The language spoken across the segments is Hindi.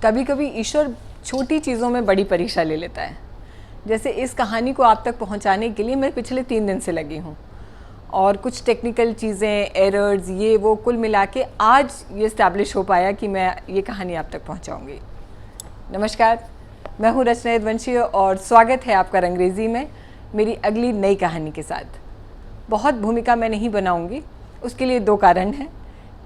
कभी कभी ईश्वर छोटी चीज़ों में बड़ी परीक्षा ले लेता है। जैसे इस कहानी को आप तक पहुंचाने के लिए मैं पिछले 3 दिन से लगी हूँ और कुछ टेक्निकल चीज़ें, एरर्स, ये वो कुल मिला के आज ये इस्टेब्लिश हो पाया कि मैं ये कहानी आप तक पहुंचाऊंगी। नमस्कार, मैं हूँ रचना यदुवंशी और स्वागत है आपका अंग्रेज़ी में मेरी अगली नई कहानी के साथ। बहुत भूमिका मैं नहीं बनाऊंगी, उसके लिए 2 कारण हैं।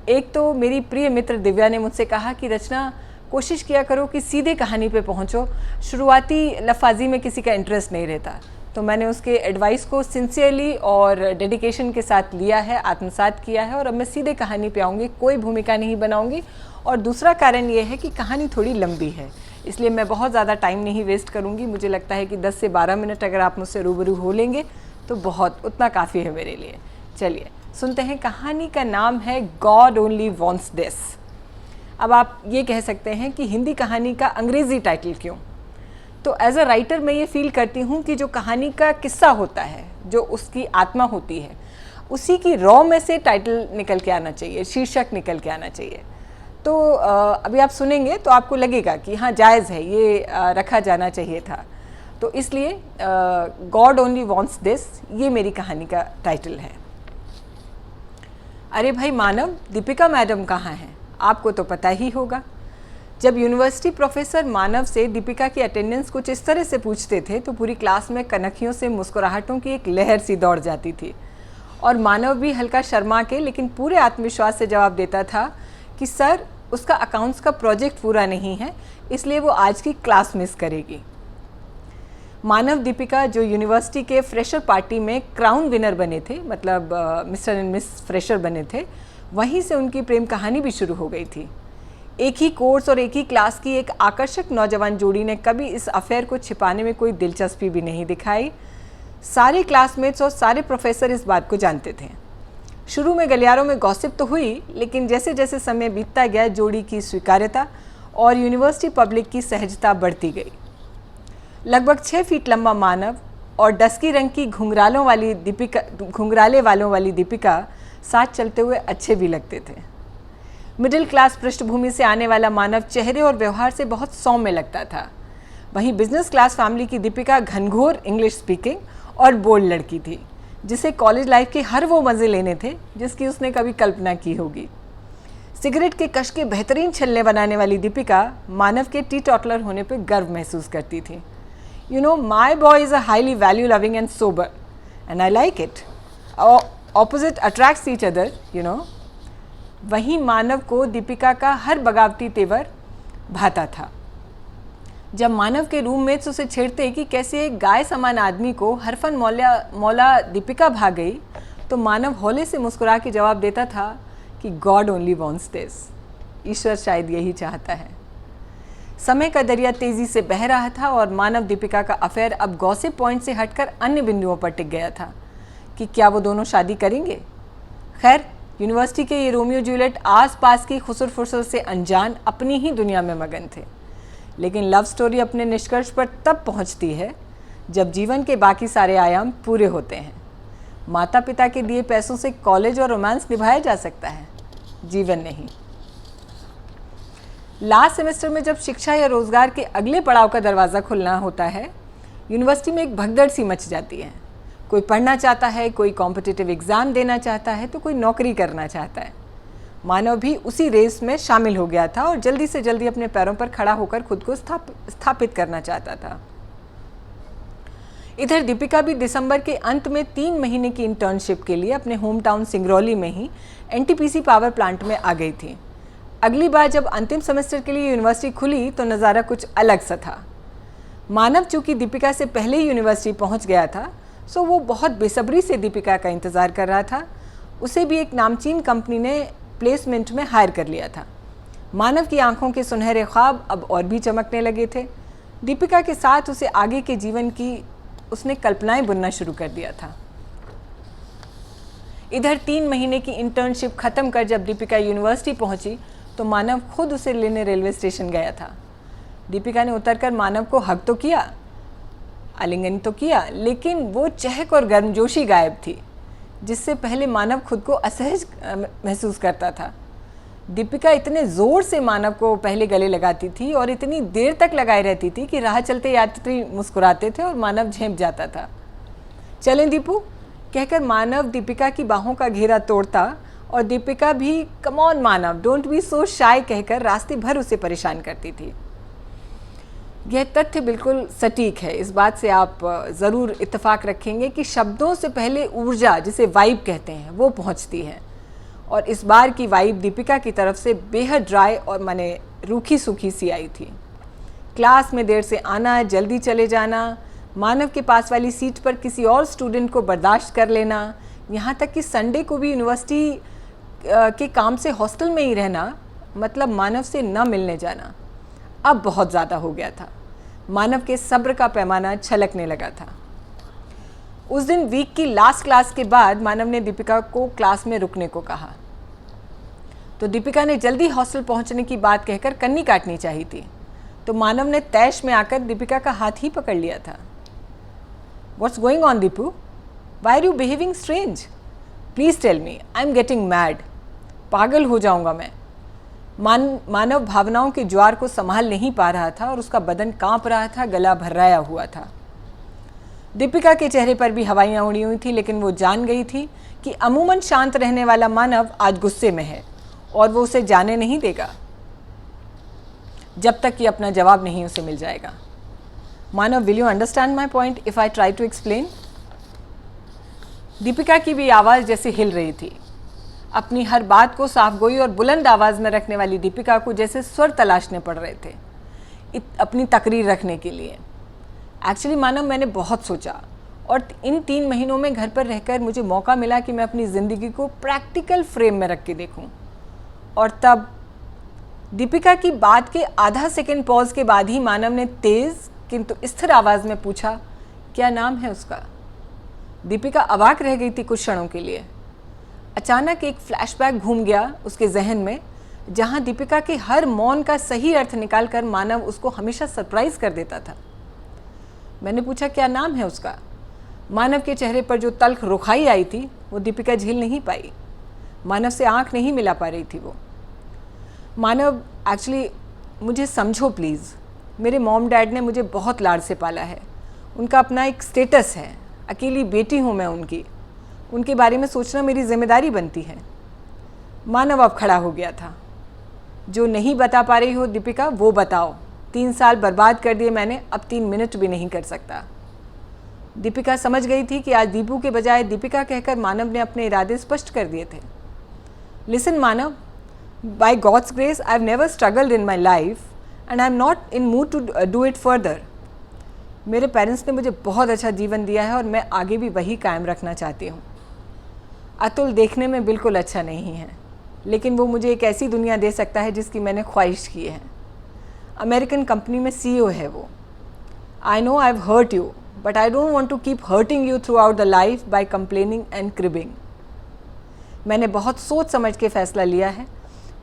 एक तो मेरी प्रिय मित्र दिव्या ने मुझसे कहा कि रचना, कोशिश किया करो कि सीधे कहानी पे पहुंचो, शुरुआती लफाजी में किसी का इंटरेस्ट नहीं रहता। तो मैंने उसके एडवाइस को सिंसियरली और डेडिकेशन के साथ लिया है, आत्मसात किया है और अब मैं सीधे कहानी पे आऊँगी, कोई भूमिका नहीं बनाऊँगी। और दूसरा कारण ये है कि कहानी थोड़ी लंबी है, इसलिए मैं बहुत ज़्यादा टाइम नहीं वेस्ट करूँगी। मुझे लगता है कि 10 से 12 मिनट अगर आप मुझसे रूबरू हो लेंगे तो बहुत, उतना काफ़ी है मेरे लिए। चलिए सुनते हैं। कहानी का नाम है गॉड ओनली वॉन्ट्स दिस। अब आप ये कह सकते हैं कि हिंदी कहानी का अंग्रेज़ी टाइटल क्यों? तो एज अ राइटर मैं ये फील करती हूँ कि जो कहानी का किस्सा होता है, जो उसकी आत्मा होती है, उसी की रॉ में से टाइटल निकल के आना चाहिए, शीर्षक निकल के आना चाहिए। तो अभी आप सुनेंगे तो आपको लगेगा कि हाँ जायज़ है, ये रखा जाना चाहिए था। तो इसलिए गॉड ओनली वॉन्ट्स दिस, ये मेरी कहानी का टाइटल है। अरे भाई मानव, दीपिका मैडम कहाँ हैं? आपको तो पता ही होगा। जब यूनिवर्सिटी प्रोफेसर मानव से दीपिका की अटेंडेंस कुछ इस तरह से पूछते थे तो पूरी क्लास में कनखियों से मुस्कुराहटों की एक लहर सी दौड़ जाती थी और मानव भी हल्का शर्मा के लेकिन पूरे आत्मविश्वास से जवाब देता था कि सर, उसका अकाउंट्स का प्रोजेक्ट पूरा नहीं है, इसलिए वो आज की क्लास मिस करेगी। मानव दीपिका जो यूनिवर्सिटी के फ्रेशर पार्टी में क्राउन विनर बने थे, मतलब मिस्टर एंड मिस फ्रेशर बने थे, वहीं से उनकी प्रेम कहानी भी शुरू हो गई थी। एक ही कोर्स और एक ही क्लास की एक आकर्षक नौजवान जोड़ी ने कभी इस अफेयर को छिपाने में कोई दिलचस्पी भी नहीं दिखाई। सारे क्लासमेट्स और सारे प्रोफेसर इस बात को जानते थे। शुरू में गलियारों में गॉसिप तो हुई, लेकिन जैसे जैसे समय बीतता गया जोड़ी की स्वीकार्यता और यूनिवर्सिटी पब्लिक की सहजता बढ़ती गई। लगभग 6 फीट लंबा मानव और डस्की रंग की घुंघराले वालों वाली दीपिका साथ चलते हुए अच्छे भी लगते थे। मिडिल क्लास पृष्ठभूमि से आने वाला मानव चेहरे और व्यवहार से बहुत सौम्य लगता था। वहीं बिजनेस क्लास फैमिली की दीपिका घनघोर इंग्लिश स्पीकिंग और बोल्ड लड़की थी, जिसे कॉलेज लाइफ के हर वो मज़े लेने थे जिसकी उसने कभी कल्पना की होगी। सिगरेट के कश के बेहतरीन छल्ले बनाने वाली दीपिका मानव के टीटॉटलर होने पर गर्व महसूस करती थी। You know, my boy is a highly value loving and sober and I like it. Opposite attracts each other, you know. वहीं मानव को दीपिका का हर बगावती तेवर भाता था। जब मानव के रूममेट्स उसे छेड़ते कि कैसे एक गाय समान आदमी को हरफन मौला दीपिका भाग गई, तो मानव हौले से मुस्कुरा के जवाब देता था कि गॉड ओनली वॉन्ट्स दिस। ईश्वर शायद यही चाहता है। समय का दरिया तेजी से बह रहा था और मानव दीपिका का अफेयर अब गॉसिप पॉइंट से हटकर अन्य बिंदुओं पर टिक गया था कि क्या वो दोनों शादी करेंगे। खैर, यूनिवर्सिटी के ये रोमियो जूलियट आसपास की खुसर फुसर से अनजान अपनी ही दुनिया में मगन थे। लेकिन लव स्टोरी अपने निष्कर्ष पर तब पहुंचती है जब जीवन के बाकी सारे आयाम पूरे होते हैं। माता पिता के दिए पैसों से कॉलेज और रोमांस निभाया जा सकता है, जीवन नहीं। लास्ट सेमेस्टर में जब शिक्षा या रोजगार के अगले पड़ाव का दरवाज़ा खुलना होता है, यूनिवर्सिटी में एक भगदड़ सी मच जाती है। कोई पढ़ना चाहता है, कोई कॉम्पिटिटिव एग्ज़ाम देना चाहता है, तो कोई नौकरी करना चाहता है। मानव भी उसी रेस में शामिल हो गया था और जल्दी से जल्दी अपने पैरों पर खड़ा होकर खुद को स्थापित करना चाहता था। इधर दीपिका भी दिसंबर के अंत में 3 महीने की इंटर्नशिप के लिए अपने होम टाउन सिंगरौली में ही एनटीपीसी पावर प्लांट में आ गई थी। अगली बार जब अंतिम सेमेस्टर के लिए यूनिवर्सिटी खुली तो नज़ारा कुछ अलग सा था। मानव चूँकि दीपिका से पहले ही यूनिवर्सिटी पहुँच गया था, सो वो बहुत बेसब्री से दीपिका का इंतज़ार कर रहा था। उसे भी एक नामचीन कंपनी ने प्लेसमेंट में हायर कर लिया था। मानव की आंखों के सुनहरे ख्वाब अब और भी चमकने लगे थे। दीपिका के साथ उसे आगे के जीवन की उसने कल्पनाएं बुनना शुरू कर दिया था। इधर 3 महीने की इंटर्नशिप ख़त्म कर जब दीपिका यूनिवर्सिटी पहुंची तो मानव खुद उसे लेने रेलवे स्टेशन गया था। दीपिका ने उतरकर मानव को हक तो किया, आलिंगन तो किया, लेकिन वो चहक और गर्मजोशी गायब थी, जिससे पहले मानव खुद को असहज महसूस करता था। दीपिका इतने ज़ोर से मानव को पहले गले लगाती थी और इतनी देर तक लगाए रहती थी कि राह चलते यात्री मुस्कुराते थे और मानव झेंप जाता था। चलें दीपू कहकर मानव दीपिका की बाहों का घेरा तोड़ता और दीपिका भी come on Manav, don't be so shy कहकर रास्ते भर उसे परेशान करती थी। यह तथ्य बिल्कुल सटीक है। इस बात से आप ज़रूर इत्तेफाक रखेंगे कि शब्दों से पहले ऊर्जा, जिसे वाइब कहते हैं, वो पहुंचती है। और इस बार की वाइब दीपिका की तरफ से बेहद ड्राई और माने रूखी सूखी सी आई थी। क्लास में देर से आना, जल्दी चले जाना, मानव के पास वाली सीट पर किसी और स्टूडेंट को बर्दाश्त कर लेना, यहाँ तक कि संडे को भी यूनिवर्सिटी के काम से हॉस्टल में ही रहना, मतलब मानव से न मिलने जाना, अब बहुत ज़्यादा हो गया था। मानव के सब्र का पैमाना छलकने लगा था। उस दिन वीक की लास्ट क्लास के बाद मानव ने दीपिका को क्लास में रुकने को कहा, तो दीपिका ने जल्दी हॉस्टल पहुंचने की बात कहकर कन्नी काटनी चाहिए थी, तो मानव ने तैश में आकर दीपिका का हाथ ही पकड़ लिया था। What's going on, Deepu? Why are you behaving strange? Please tell me. I'm getting mad. पागल हो जाऊंगा मैं। मानव भावनाओं के ज्वार को संभाल नहीं पा रहा था और उसका बदन कांप रहा था, गला भर्राया हुआ था। दीपिका के चेहरे पर भी हवाइयाँ उड़ी हुई थी, लेकिन वो जान गई थी कि अमूमन शांत रहने वाला मानव आज गुस्से में है और वो उसे जाने नहीं देगा जब तक कि अपना जवाब नहीं उसे मिल जाएगा। Manav, will you understand my point if I try to explain? Deepika की भी आवाज़ जैसे हिल रही थी। अपनी हर बात को साफगोई और बुलंद आवाज़ में रखने वाली दीपिका को जैसे स्वर तलाशने पड़ रहे थे अपनी तकरीर रखने के लिए। एक्चुअली मानव, मैंने बहुत सोचा और इन 3 महीनों में घर पर रहकर मुझे मौका मिला कि मैं अपनी ज़िंदगी को प्रैक्टिकल फ्रेम में रख के देखूं। और तब दीपिका की बात के आधा सेकंड पॉज के बाद ही मानव ने तेज़ किंतु स्थिर आवाज़ में पूछा, क्या नाम है उसका? दीपिका अवाक रह गई थी कुछ क्षणों के लिए। अचानक एक फ्लैशबैक घूम गया उसके जहन में, जहां दीपिका के हर मौन का सही अर्थ निकालकर मानव उसको हमेशा सरप्राइज कर देता था। मैंने पूछा, क्या नाम है उसका? मानव के चेहरे पर जो तल्ख रुखाई आई थी वो दीपिका झेल नहीं पाई। मानव से आंख नहीं मिला पा रही थी वो। मानव, एक्चुअली मुझे समझो प्लीज़। मेरे मॉम डैड ने मुझे बहुत लाड से पाला है। उनका अपना एक स्टेटस है, अकेली बेटी हूँ मैं उनकी। उनके बारे में सोचना मेरी जिम्मेदारी बनती है। मानव अब खड़ा हो गया था। जो नहीं बता पा रही हो दीपिका, वो बताओ। 3 साल बर्बाद कर दिए मैंने, अब 3 मिनट भी नहीं कर सकता। दीपिका समझ गई थी कि आज दीपू के बजाय दीपिका कहकर मानव ने अपने इरादे स्पष्ट कर दिए थे। Listen Manav, by God's grace I have never struggled in my life and I am not in mood to do it further. मेरे पेरेंट्स ने मुझे बहुत अच्छा जीवन दिया है और मैं आगे भी वही कायम रखना चाहती हूँ। अतुल देखने में बिल्कुल अच्छा नहीं है, लेकिन वो मुझे एक ऐसी दुनिया दे सकता है जिसकी मैंने ख्वाहिश की है। अमेरिकन कंपनी में CEO है वो। I know I have hurt you, but I don't want to keep hurting you throughout the life by complaining and cribbing. मैंने बहुत सोच समझ के फैसला लिया है,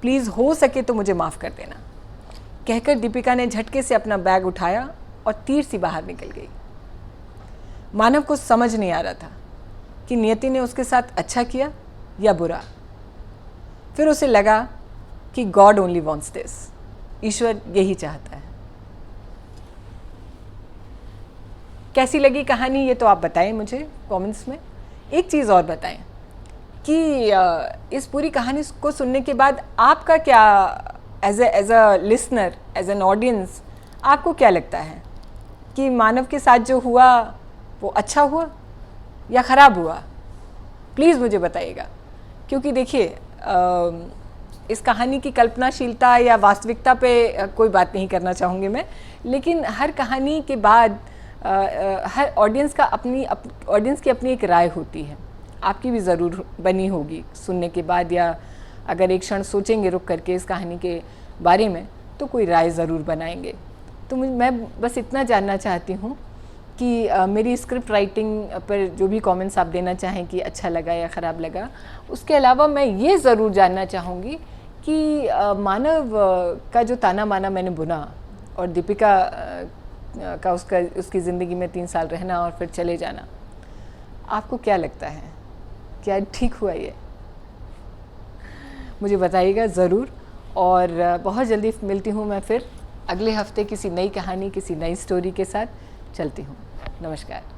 प्लीज़ हो सके तो मुझे माफ़ कर देना। कहकर दीपिका ने झटके से अपना बैग उठाया और तीर सी बाहर निकल गई। मानव को समझ नहीं आ रहा था कि नियति ने उसके साथ अच्छा किया या बुरा। फिर उसे लगा कि गॉड ओनली वॉन्ट्स दिस, ईश्वर यही चाहता है। कैसी लगी कहानी ये तो आप बताएं मुझे कमेंट्स में। एक चीज़ और बताएं कि इस पूरी कहानी को सुनने के बाद आपका क्या, as a listener, as an audience, आपको क्या लगता है कि मानव के साथ जो हुआ वो अच्छा हुआ या ख़राब हुआ? प्लीज़ मुझे बताइएगा। क्योंकि देखिए, इस कहानी की कल्पनाशीलता या वास्तविकता पे कोई बात नहीं करना चाहूँगी मैं, लेकिन हर कहानी के बाद हर ऑडियंस की अपनी एक राय होती है। आपकी भी ज़रूर बनी होगी सुनने के बाद, या अगर एक क्षण सोचेंगे रुक करके इस कहानी के बारे में तो कोई राय ज़रूर बनाएंगे। तो मैं बस इतना जानना चाहती हूँ कि मेरी स्क्रिप्ट राइटिंग पर जो भी कमेंट्स आप देना चाहें कि अच्छा लगा या ख़राब लगा। उसके अलावा मैं ये ज़रूर जानना चाहूँगी कि मानव का जो ताना माना मैंने बुना और दीपिका का उसकी ज़िंदगी में 3 साल रहना और फिर चले जाना, आपको क्या लगता है? क्या ठीक हुआ ये? मुझे बताइएगा ज़रूर। और बहुत जल्दी मिलती हूँ मैं फिर अगले हफ्ते किसी नई कहानी, किसी नई स्टोरी के साथ। चलती हूँ। नमस्कार।